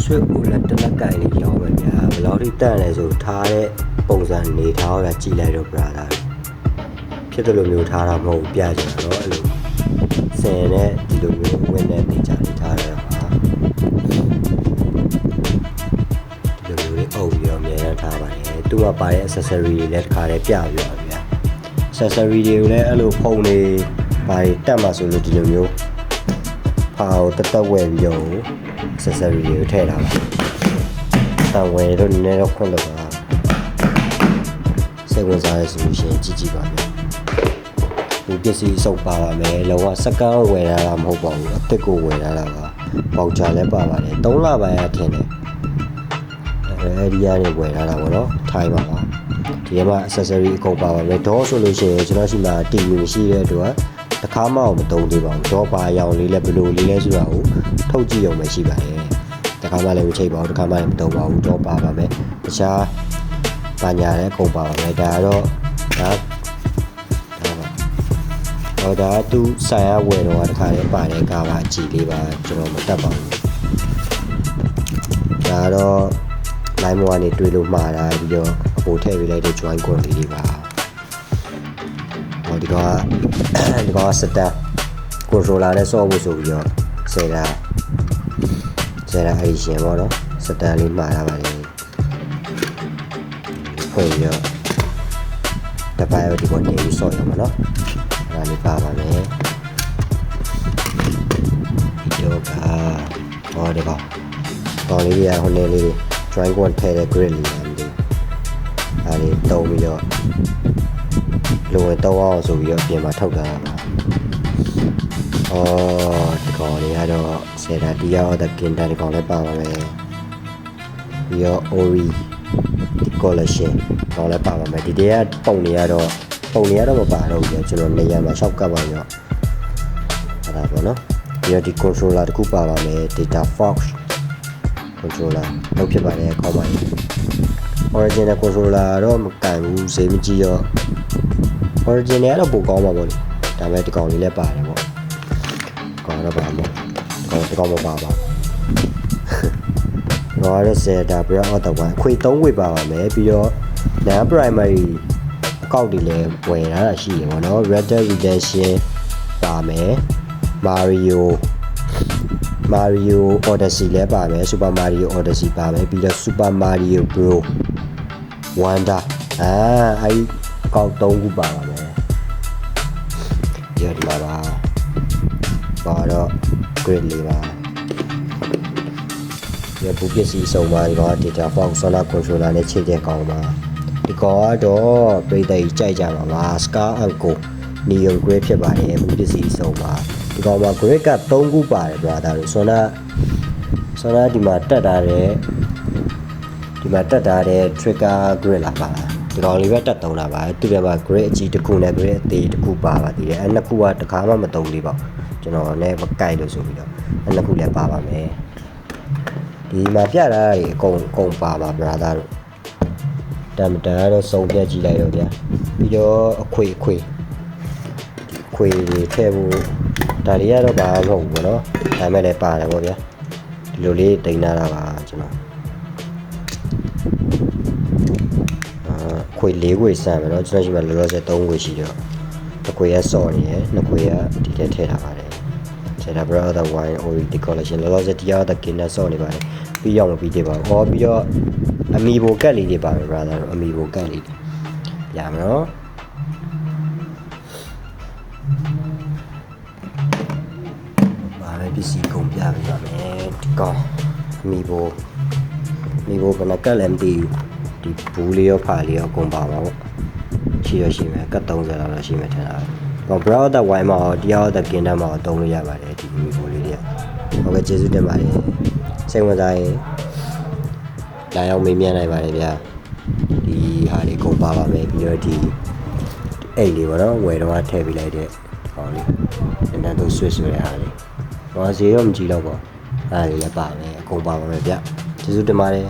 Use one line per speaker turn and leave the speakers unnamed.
ဆွေဦးလက်တလက်ကင်လေးရောင်းမယ်ဗျာဘယ်လောက်ထိတန့်လဲဆိုထားတဲ့ပုံစံနေထားတော့ကြည်လိုက်တော့ brother ဖြစ်တယ်လို့မျိုးထားတာမဟုတ်ပြကြတာတော့အဲ့လိုစင်နဲ့ဒီလိုမျိုးဝင်တဲ့နေကြလေးထားရတာပါဒီလိုမျိုးလေးအုပ်ပြီးတော့အများကြီးထားပါတယ်သူကပါတဲ့ accessory တွေလည်းတစ်ခါတည်းပြပြပါဗျာ accessory တွေကိုလည်းအဲ့လိုဖုံတွေပါတက်မှာဆိုလို့ဒီလိုမျိုးပါတော့တက်ဝယ်ပြီးတော့ accessory တွေကိုထည့်ထားပါတန်ဝယ်တော့နည်းနည်းတော့ခွင့်လို့ပါစိတ်ဝင်စားရဆိုလို့ရှိရင်ကြည့်ကြည့်ပါဗျာဒီပစ္စည်းစုပ်ပါပါမယ်လောကစကန်ဝယ်လာတာမဟုတ်ပါဘူးအစ်စ်ကိုဝယ်လာတာပါပေါချာလည်းပါပါတယ်3လပိုင်းရထင်တယ်အဲဒီကနေဝယ်လာတာပေါ့နော်ထိုင်ပါပါဒီမှာ accessory အကုန်ပါပါမယ်ဒေါဆိုလို့ရှိရင်ကျွန်တော်ရှိမှာ TV မရှိတဲ့အတွက်တစ်ခါမှမသုံးသေးပါဘူးဒေါပါရောင်လေးလည်းဘလိုလေးလဲဆိုတာကိုထုတ်ကြည့်ရုံပဲရှိပါတယ်တစ်ခါမှလည်းမချိတ်ပါဘူးတစ်ခါမှလည်းမသုံးပါဘူးဒေါပါပါမယ်တခြားပါညာလည်းအကုန်ပါပါမယ်ဒါကတော့ဒါသူဆိုင်ရဝယ်တော့တခါလေးပါတယ်ကားပါကြည်လေးပါကျွန်တော်မတတ်ပါဘူးဒါတော့ line မောကနေတွေ့လို့မှားတာပြီးတော့အပေါ်ထည့်ပေးလိုက်တဲ့ join code လေးတွေပါဟောဒီကစတာ controller နဲ့ဆော့ဖို့ဆိုပြီးတော့ဆယ်တာအဲ့ဒီရှင်ပေါ့နော်စတာလေးမှားတာပါလေဖွင့်ပြီးတော့တပိုင်းဒီကနေပြီးဆော့ရမှာနော်အဲ့ဒါလေးပါပါမယ်ဒီတော့ဟောဒီကောင်လေးရဟိုနေလေး join code ထည့်တဲ့ grid လေးပါမသိအဲ့ဒီတုံးပြီးတော့လိုဝင်တော့အောင်ဆိုပြီးတော့ပြင်မှာထုတ်တာပါဒီကောင်လေးကတော့ဆယ်တာတရားဟောတဲ့ကင်တာဒီကောင်လည်းပါပါမယ်ပြီးတော့ ori collection ကောင်လည်းပါပါမယ်ဒီတည်းကပုံတွေကတော့မပါတော့ဘူးကျွန်တော်နေရာမှာရှောက်ကပ်ပါရောအဲ့ဒါပေါ့နော်ပြီးတော့ဒီ controller တခုပါပါမယ် data fox controller လောက်ဖြစ်ပါတယ်ခေါင်းပါ original controller တော့မကန်ဘူးဈေးမကြီးရော original ကတော့ပိုကောင်းပါပေါ့လေဒါပေမဲ့ဒီကောင်လေးလည်းပါတယ်ပေါ့ကောင်တော့ပါမို့ဒီကောင်မပါပါတော့ရစတာပြတော့တော့အခွေ3ဝေပါပါမယ်ပြီးတော့ non primary အကောက်တွေလည်းဝယ်လာတာရှိရပါတော့ Red Dead Redemption ပါမယ် Mario Odyssey လည်းပါမယ် Super Mario Odyssey ပါမယ်ပြီးတော့ Super Mario Bros Wonder အဲ့အကောက်3ခုပါပါမယ်ဒီမှာပါတော့ grade လေးပါဒီပူပစ္စည်းစုံပါဒီကောင် data fox solar controller နဲ့ချိန်တဲ့ကောင်ပါဒီကောင်ကတော့ပြည်သက်ကြီးကြိုက်ကြပါပါ Scar Anko Neon grade ဖြစ်ပါတယ်ပူပစ္စည်းစုံပါဒီကောင်မှာ grade က3ခုပါတယ် brother တို့ solar ဒီမှာတက်ထားတဲ့ trigger grade လာပါလားဒီကောင်လေးပဲတက်သုံးတာပါသူတွေက grade အကြီးတစ်ခုနဲ့ grade အသေးတစ်ခုပါပါသေးတယ်အဲ့နှစ်ခုကတစ်ခါမှမသုံးသေးပါဘူးကျွန်တော်လည်းမကြိုက်လို့ဆိုပြီးတော့အဲ့နှစ်ခုလည်းပါပါမယ်ဒီမှာပြတာတွေအကုန်ပါပါ brother တို့တမ်ကတော့စုံပြကြည့်လိုက်တော့ဗျာပြီးတော့အခွေတွေထည့်ဖို့ဒါတွေကတော့ဘာမှမဟုတ်ဘူးပေါ့နော်ဒါမဲ့လည်းပါတယ်ပေါ့ဗျာဒီလိုလေးတင်လာတာပါကျွန်တော်ခွေ4ခွေစမ်းမယ်နော်ကျွန်တော်ရှိမှလောလောဆယ်3ခွေရှိတော့တစ်ခွေရဆော့နေရယ်နှစ်ခွေရဒီထဲထည့်ထားပါတယ်ဆယ်တာ brother wine ori collection လောလောဆယ်တရားတဲ့ကင်းနဲ့ဆော့နေပါတယ်ပြီးရောက်မပြီးသေးပါဘူးဟောပြီးတော့အမီဘိုကက်လေးတွေပါမယ် brother အမီဘိုကက်လေးရမယ်နော်ဘာပဲပစ္စည်းကုန်ပြပေးပါမယ်ဒီကောင်အမီဘိုဘယ်နှကက်လည်းမသိဘူးဒီဘူးလေးရောဖာလေးရောကုန်ပါပါပေါ့ရှိမယ်ကတ်30လောက်ရှိမယ်ထင်တာပေါ့ brother wine မှာတရားတဲ့ကင်းနဲ့မှာတုံးလို့ရပါတယ်ဒီမီဘိုလေးတွေဟုတ်ကဲ့ကျေးဇူးတင်ပါတယ်စိတ်ဝင်စားရင်လာရောက်မေးမြန်းနိုင်ပါတယ်ဗျာဒီဟာလေးကုန်ပါပါမယ်ပြီးတော့ဒီအိတ်လေးပေါ့နော်ဝယ်တော့ထည့်ပေးလိုက်တဲ့ဟောလေးနန်းတို့ဆွဲတဲ့ဟာလေးဟောဈေးတော့မကြည့်တော့ပေါ့အဲ့ဒါလေးလည်းပါမယ်အကုန်ပါပါမယ်ဗျာကျေးဇူးတင်ပါတယ်